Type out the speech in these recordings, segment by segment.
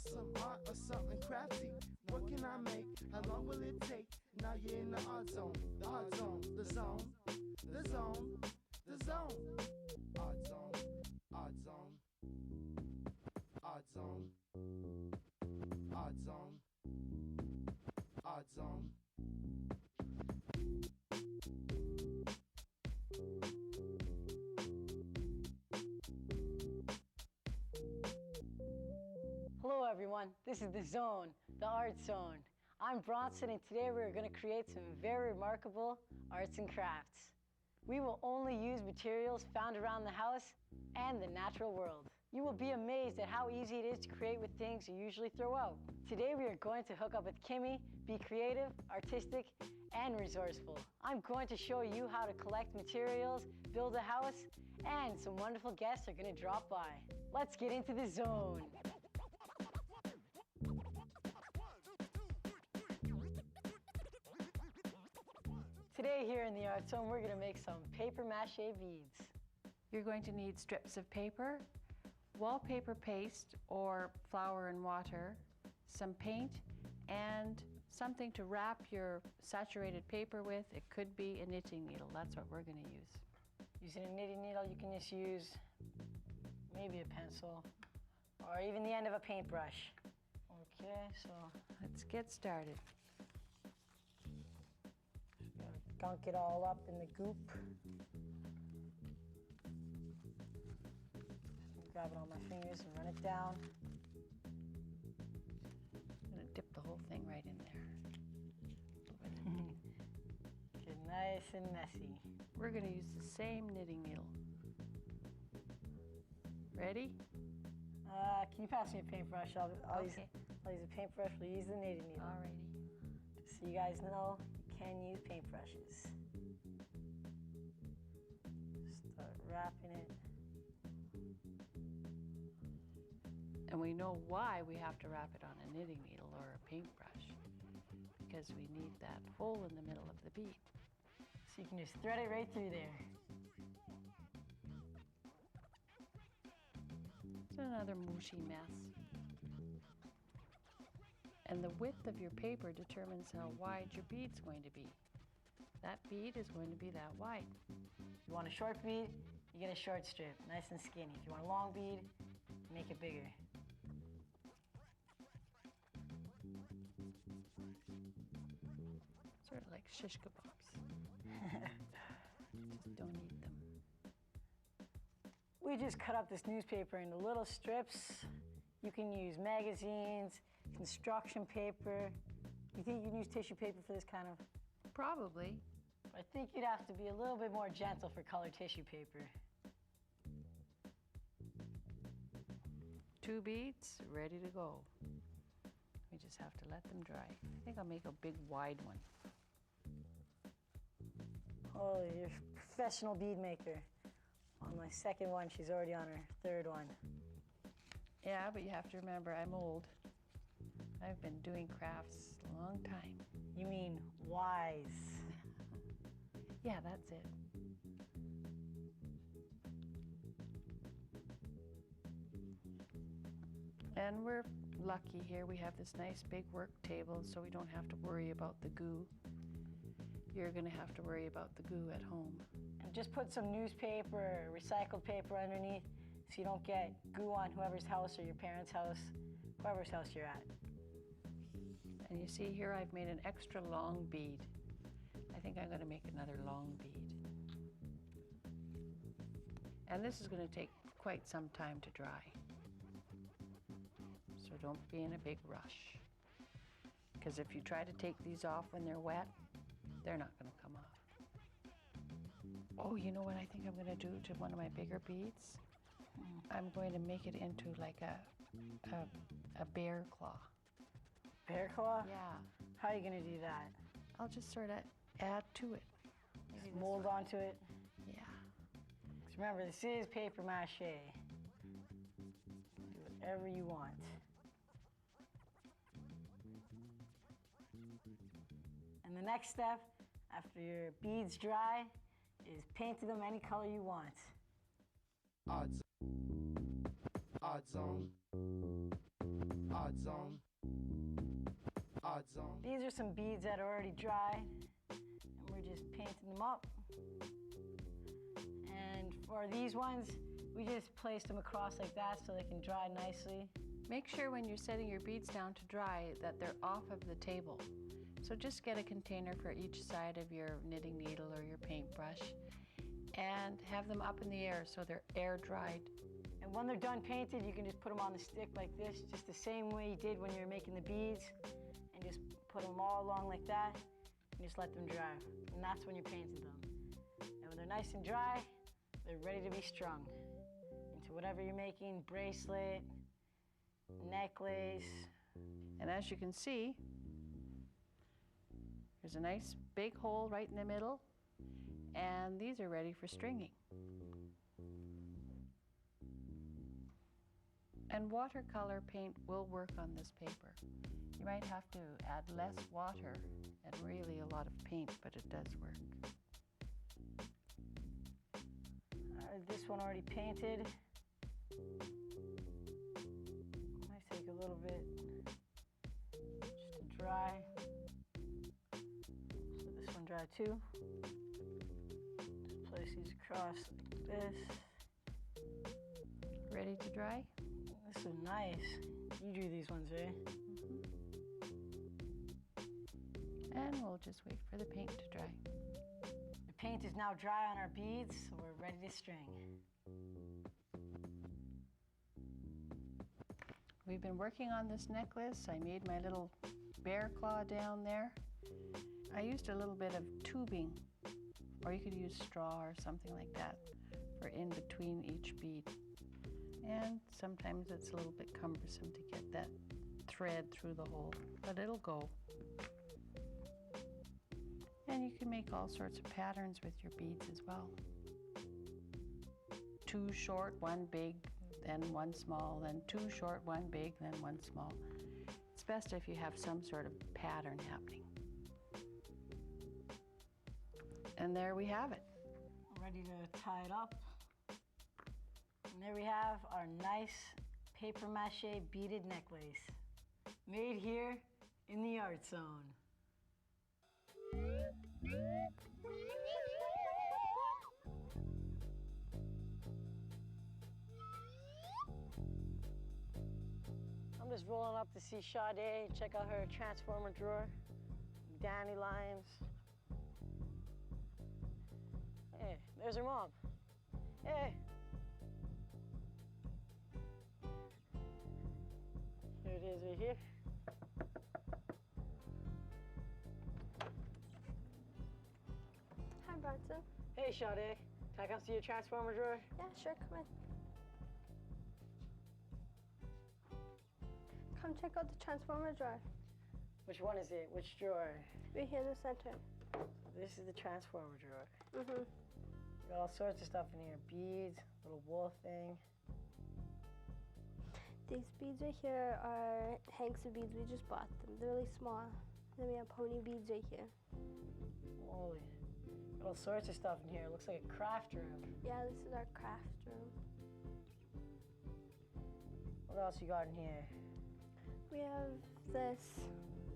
some art or something crafty. What can I make? How long will it take? Now you're in the art zone, the art zone, the zone, the zone, the zone. Art zone, art zone, art zone, art zone, art zone. Hello everyone, this is The Zone, the Art Zone. I'm Bronson and today we're going to create some very remarkable arts and crafts. We will only use materials found around the house and the natural world. You will be amazed at how easy it is to create with things you usually throw out. Today we are going to hook up with Kimmy, be creative, artistic, and resourceful. I'm going to show you how to collect materials, build a house, and some wonderful guests are going to drop by. Let's get into the zone. Today here in the Art Zone, we're going to make some paper mache beads. You're going to need strips of paper, wallpaper paste or flour and water, some paint, and something to wrap your saturated paper with. It could be a knitting needle. That's what we're going to use. Using a knitting needle, you can just use maybe a pencil or even the end of a paintbrush. Okay, so let's get started. Gunk it all up in the goop. Grab it on my fingers and run it down. I'm gonna dip the whole thing right in there. Get nice and messy. We're gonna use the same knitting needle. Ready? Can you pass me a paintbrush? I'll use a paintbrush. We'll use the knitting needle. Alrighty. Just so you guys know, can use paintbrushes. Start wrapping it. And we know why we have to wrap it on a knitting needle or a paintbrush, because we need that hole in the middle of the bead. So you can just thread it right through there. It's another mushy mess. And the width of your paper determines how wide your bead's going to be. That bead is going to be that wide. If you want a short bead, you get a short strip, nice and skinny. If you want a long bead, make it bigger. Sort of like shish kebabs. Just don't eat them. We just cut up this newspaper into little strips. You can use magazines, construction paper. You think you can use tissue paper for this kind of? Probably. I think you'd have to be a little bit more gentle for colored tissue paper. 2 beads, ready to go. We just have to let them dry. I think I'll make a big wide one. Oh, you're a professional bead maker. On my second one, she's already on her third one. Yeah, but you have to remember, I'm old. I've been doing crafts a long time. You mean wise. Yeah, that's it. And we're lucky here. We have this nice big work table, so we don't have to worry about the goo. You're gonna have to worry about the goo at home. And just put some newspaper or recycled paper underneath so you don't get goo on whoever's house or your parents' house, whoever's house you're at. And you see here I've made an extra long bead. I think I'm gonna make another long bead. And this is gonna take quite some time to dry. So don't be in a big rush. Because if you try to take these off when they're wet, they're not gonna come off. Oh, you know what I think I'm gonna do to one of my bigger beads? I'm going to make it into like a bear claw. Bear claw? Yeah. How are you gonna do that? I'll just sort of add to it. Just mold onto it? Yeah. Because remember, this is paper mache. Do whatever you want. And the next step, after your beads dry, is paint them any color you want. Art zone. Art zone. Art Zone. Art Zone. These are some beads that are already dried, and we're just painting them up. And for these ones, we just placed them across like that so they can dry nicely. Make sure when you're setting your beads down to dry that they're off of the table. So just get a container for each side of your knitting needle or your paintbrush and have them up in the air so they're air dried. And when they're done painted, you can just put them on the stick like this, just the same way you did when you were making the beads, and just put them all along like that, and just let them dry. And that's when you painted them. And when they're nice and dry, they're ready to be strung into whatever you're making, bracelet, necklace. And as you can see, there's a nice big hole right in the middle, and these are ready for stringing. And watercolor paint will work on this paper. You might have to add less water and really a lot of paint, but it does work. This one already painted. Might take a little bit just to dry. So this one dry too. Just place these across like this. Ready to dry? This is nice. You drew these ones, eh? And we'll just wait for the paint to dry. The paint is now dry on our beads, so we're ready to string. We've been working on this necklace. I made my little bear claw down there. I used a little bit of tubing, or you could use straw or something like that for in between each bead. And sometimes it's a little bit cumbersome to get that thread through the hole, but it'll go. And you can make all sorts of patterns with your beads as well. 2 short, 1 big, then 1 small, then 2 short, 1 big, then 1 small. It's best if you have some sort of pattern happening. And there we have it. Ready to tie it up. And there we have our nice paper mache beaded necklace, made here in the Art Zone. I'm just rolling up to see Sade, check out her transformer drawer, dandelions. Hey, there's her mom. Hey. Here it is right here. Hi, Bronson. Hey, Sade. Can I come see your transformer drawer? Yeah, sure, come in. Come check out the transformer drawer. Which one is it? Which drawer? Right here in the center. This is the transformer drawer. Mm-hmm. Got all sorts of stuff in here. Beads, little wool thing. These beads right here are hanks of beads. We just bought them. They're really small. Then we have pony beads right here. Holy. Got all sorts of stuff in here. It looks like a craft room. Yeah, this is our craft room. What else you got in here? We have this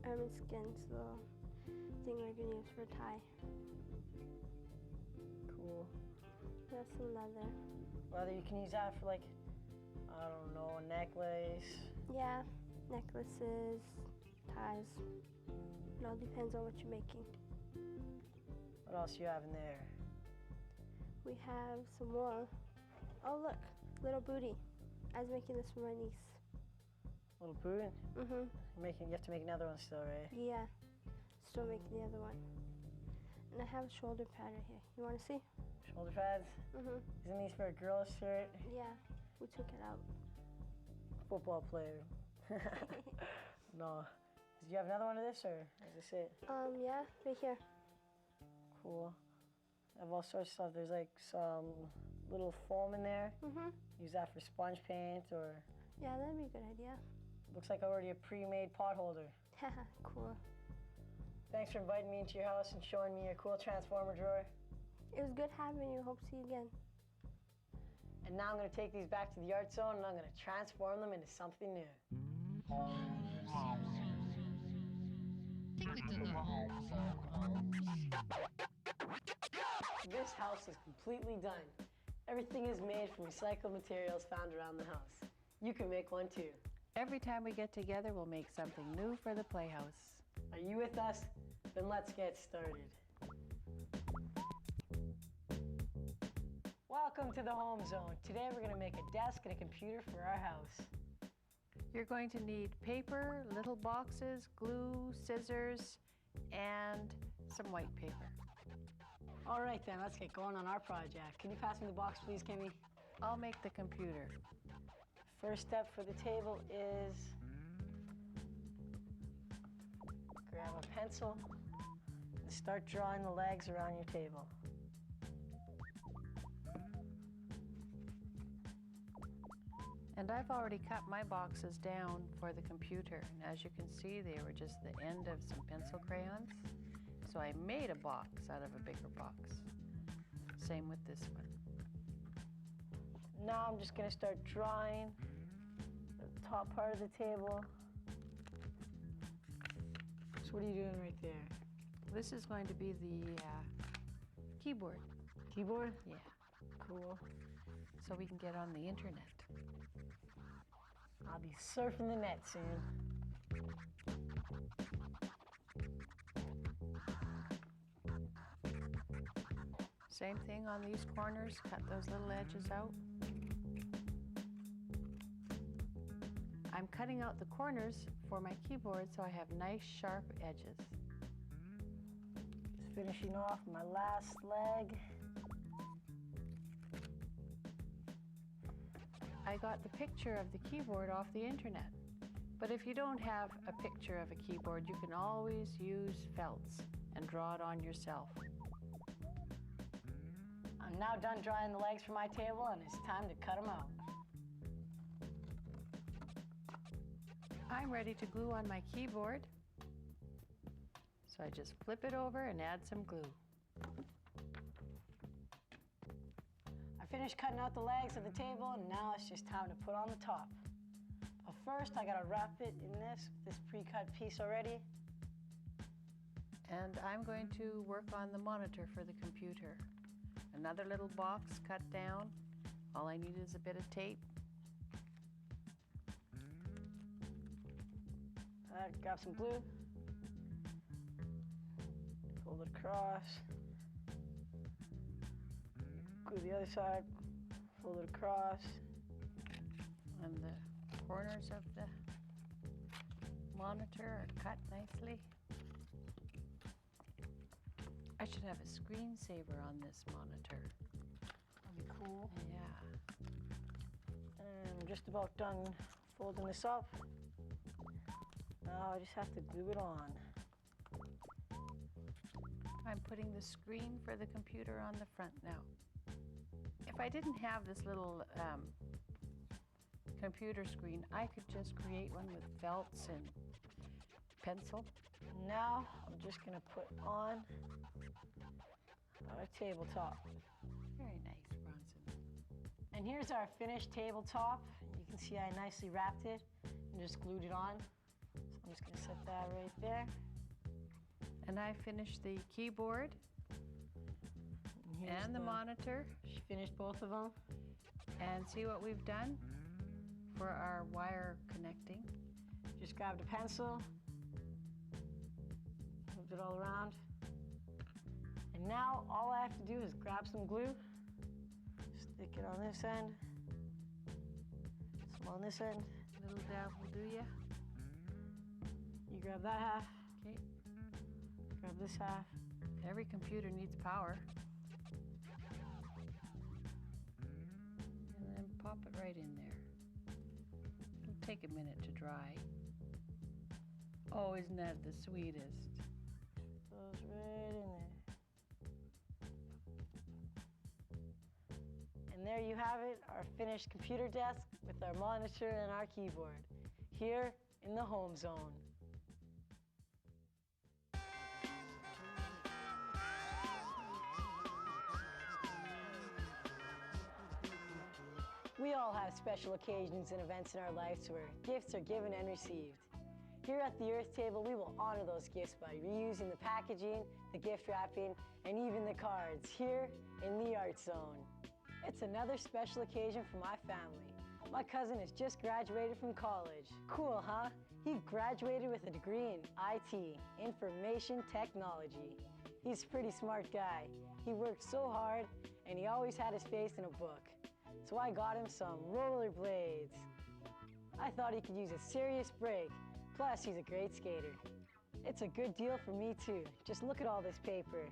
ermine skins, little thing we're gonna use for a tie. Cool. We have some leather. Leather, you can use that for like, I don't know, a necklace. Yeah, necklaces, ties. It all depends on what you're making. What else you have in there? We have some more. Oh look, little booty. I was making this for my niece. Little boot? Mm-hmm. You have to make another one still, right? Yeah, still making the other one. And I have a shoulder pad right here. You want to see? Shoulder pads? Mm-hmm. Isn't these for a girl's shirt? Yeah, we took it out. Football player. No. Do you have another one of this, or is this it? Yeah, right here. Cool. I have all sorts of stuff. There's like some little foam in there. Mm-hmm. Use that for sponge paint, or Yeah, that'd be a good idea. looks like already a pre-made pot holder. Haha, cool. Thanks for inviting me into your house and showing me your cool transformer drawer. It was good having you. Hope to see you again. And now I'm going to take these back to the Art Zone and I'm going to transform them into something new. This house is completely done. Everything is made from recycled materials found around the house. You can make one too. Every time we get together, we'll make something new for the playhouse. Are you with us? Then let's get started. Welcome to the Home Zone. Today we're going to make a desk and a computer for our house. You're going to need paper, little boxes, glue, scissors, and some white paper. All right then, let's get going on our project. Can you pass me the box please, Kimmy? I'll make the computer. First step for the table is grab a pencil and start drawing the legs around your table. And I've already cut my boxes down for the computer. And as you can see, they were just the end of some pencil crayons. So I made a box out of a bigger box. Same with this one. Now I'm just going to start drawing the top part of the table. So what are you doing right there? This is going to be the keyboard. Keyboard? Yeah, Cool. so we can get on the internet. I'll be surfing the net soon. Same thing on these corners, cut those little edges out. I'm cutting out the corners for my keyboard so I have nice sharp edges. Just finishing off my last leg. I got the picture of the keyboard off the internet. But if you don't have a picture of a keyboard, you can always use felts and draw it on yourself. I'm now done drawing the legs for my table and it's time to cut them out. I'm ready to glue on my keyboard. So I just flip it over and add some glue. I finished cutting out the legs of the table and now it's just time to put on the top. But first I gotta wrap it in this pre-cut piece already. And I'm going to work on the monitor for the computer. Another little box cut down. All I need is a bit of tape. Grab some glue. Fold it across. Glue the other side. Fold it across. And the corners of the monitor are cut nicely. I should have a screensaver on this monitor. That'd be cool. Yeah. And I'm just about done folding this up. Now I just have to glue it on. I'm putting the screen for the computer on the front now. If I didn't have this little computer screen, I could just create one with felts and pencil. Now I'm just gonna put on our tabletop. Very nice, Bronson. And here's our finished tabletop. You can see I nicely wrapped it and just glued it on. So I'm just gonna set that right there. And I finished the keyboard Here's and the monitor. She finished both of them. And see what we've done for our wire connecting. Just grabbed a pencil, moved it all around. And now all I have to do is grab some glue, stick it on this end, some on this end. Little dab will do ya. You grab that half, Okay. grab this half. Every computer needs power. And then pop it right in there. It'll take a minute to dry. Oh, isn't that the sweetest? Goes right in there. And there you have it, our finished computer desk with our monitor and our keyboard, here in the Home Zone. We all have special occasions and events in our lives where gifts are given and received. Here at the Earth Table, we will honor those gifts by reusing the packaging, the gift wrapping, and even the cards here in the Art Zone. It's another special occasion for my family. My cousin has just graduated from college. Cool, huh? He graduated with a degree in IT, Information Technology. He's a pretty smart guy. He worked so hard, and he always had his face in a book. So I got him some rollerblades. I thought he could use a serious break. Plus, he's a great skater. It's a good deal for me too. Just look at all this paper.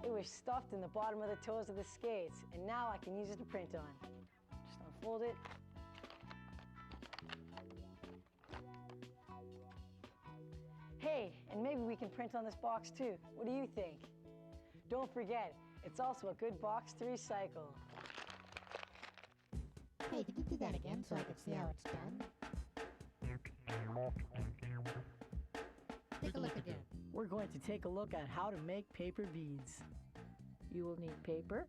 It was stuffed in the bottom of the toes of the skates, and now I can use it to print on. Just unfold it. Hey, and maybe we can print on this box too. What do you think? Don't forget, it's also a good box to recycle. Hey, could you do that again so I can see how it's done? Take a look again. We're going to take a look at how to make paper beads. You will need paper,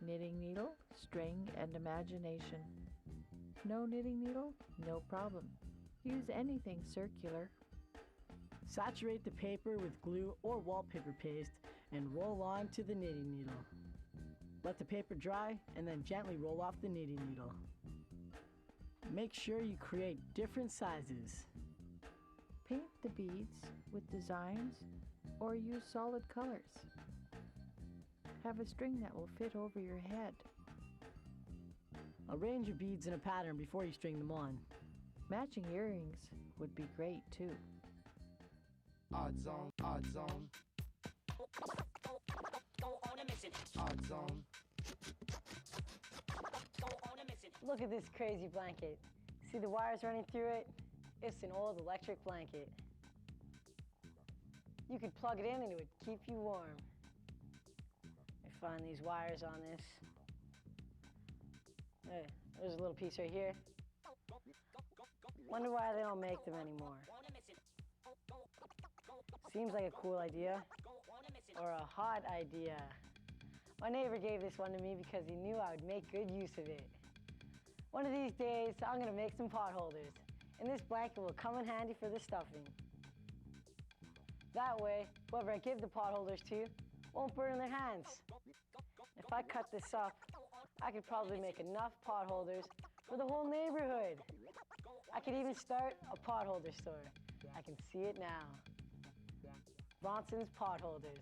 knitting needle, string, and imagination. No knitting needle? No problem. Use anything circular. Saturate the paper with glue or wallpaper paste and roll on to the knitting needle. Let the paper dry and then gently roll off the knitting needle. Make sure you create different sizes. Paint the beads with designs or use solid colors. Have a string that will fit over your head. Arrange your beads in a pattern before you string them on. Matching earrings would be great too. Art Zone, Art Zone. Art Zone. Look at this crazy blanket. See the wires running through it? It's an old electric blanket. You could plug it in and it would keep you warm. Let me find these wires on this. Hey, there's a little piece right here. Wonder why they don't make them anymore. Seems like a cool idea. Or a hot idea. My neighbor gave this one to me because he knew I would make good use of it. One of these days, I'm gonna make some pot holders, and this blanket will come in handy for the stuffing. That way, whoever I give the pot holders to won't burn their hands. If I cut this up, I could probably make enough pot holders for the whole neighborhood. I could even start a pot holder store. I can see it now. Bronson's pot holders.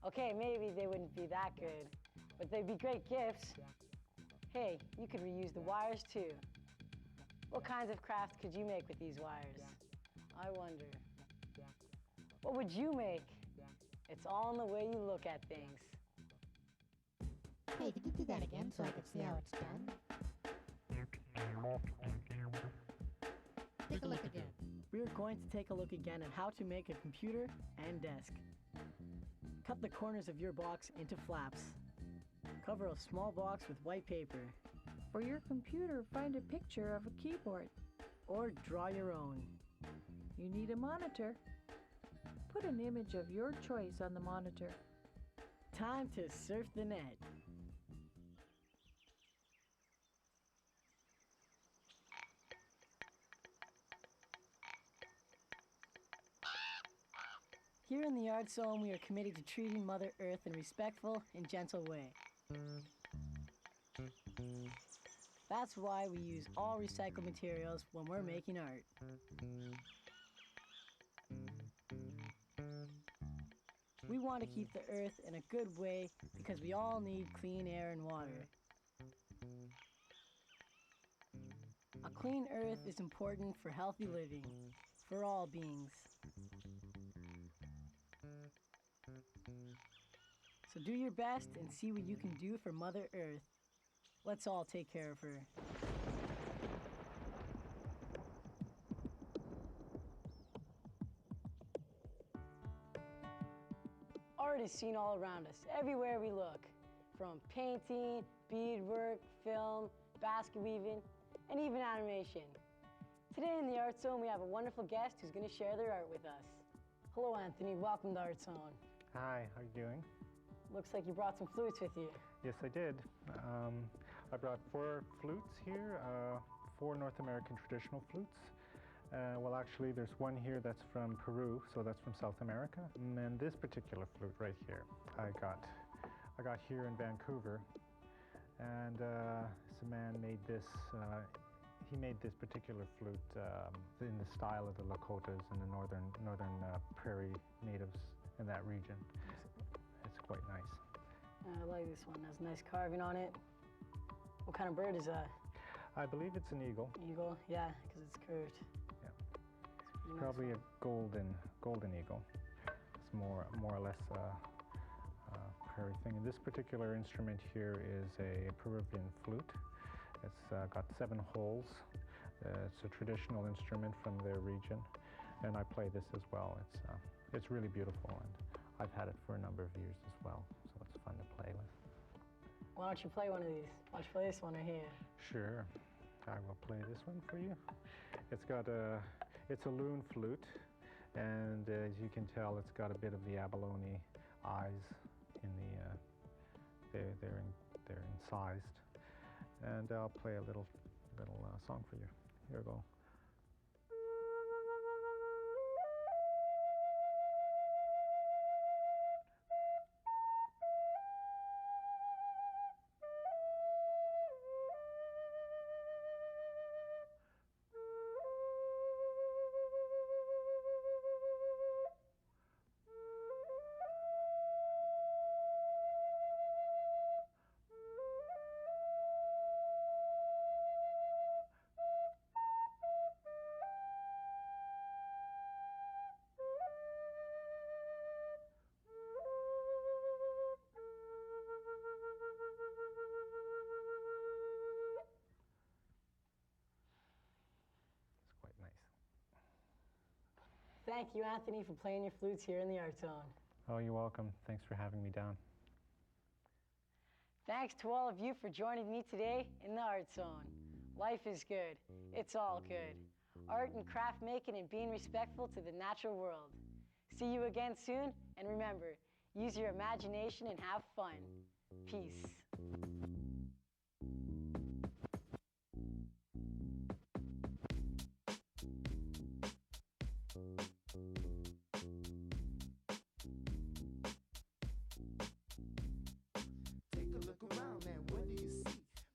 Okay, maybe they wouldn't be that good, but they'd be great gifts. Hey, you could reuse the wires too. What kinds of crafts could you make with these wires? I wonder. What would you make? It's all in the way you look at things. Hey, could you do that again so I can see how it's done? Take a look again. We are going to take a look again at how to make a computer and desk. Cut the corners of your box into flaps. Cover a small box with white paper. For your computer, find a picture of a keyboard. Or draw your own. You need a monitor. Put an image of your choice on the monitor. Time to surf the net. Here in the Art Zone, we are committed to treating Mother Earth in a respectful and gentle way. That's why we use all recycled materials when we're making art. We want to keep the Earth in a good way because we all need clean air and water. A clean Earth is important for healthy living, for all beings. So do your best and see what you can do for Mother Earth. Let's all take care of her. Art is seen all around us, everywhere we look. From painting, beadwork, film, basket weaving, and even animation. Today in the Art Zone, we have a wonderful guest who's going to share their art with us. Hello, Anthony. Welcome to Art Zone. Hi, how are you doing? Looks like you brought some flutes with you. Yes, I did. I brought 4 flutes here, 4 North American traditional flutes. Well, actually, there's one here that's from Peru, so that's from South America. And this particular flute right here, I got here in Vancouver, and this man made this. He made this particular flute in the style of the Lakotas and the northern prairie natives in that region. It's quite nice. I like this one. It has nice carving on it. What kind of bird is that? I believe it's an eagle. Eagle, yeah, because it's curved. Yeah. It's pretty Probably nice. a golden eagle. It's more or less a prairie thing. And this particular instrument here is a Peruvian flute. It's got 7 holes. It's a traditional instrument from their region, and I play this as well. It's really beautiful, and I've had it for a number of years as well, so it's fun to play with. Why don't you play one of these? Why don't you play this one right here? Sure, I will play this one for you. It's a loon flute, and as you can tell, it's got a bit of the abalone eyes in the. They're incised, and I'll play a little song for you. Here we go. Thank you, Anthony, for playing your flutes here in the Art Zone. Oh, you're welcome. Thanks for having me down. Thanks to all of you for joining me today in the Art Zone. Life is good. It's all good. Art and craft making and being respectful to the natural world. See you again soon, and remember, use your imagination and have fun. Peace. Take a look around and what do you see?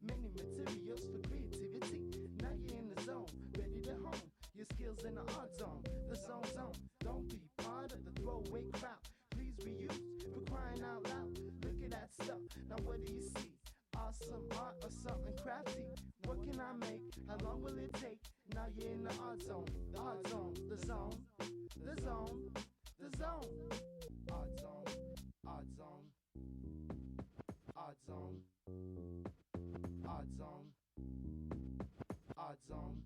Many materials for creativity. Now you're in the zone, ready to hone your skills in the art zone. The zone. Don't be part of the throwaway crowd. Please reuse for crying out loud. Look at that stuff. Now what do you see? Awesome art or something crafty. What can I make? How long will it take? Now you're in the art zone. The art zone. The zone. The zone. The zone. Art zone. Art zone. Art zone. Art zone. Art zone.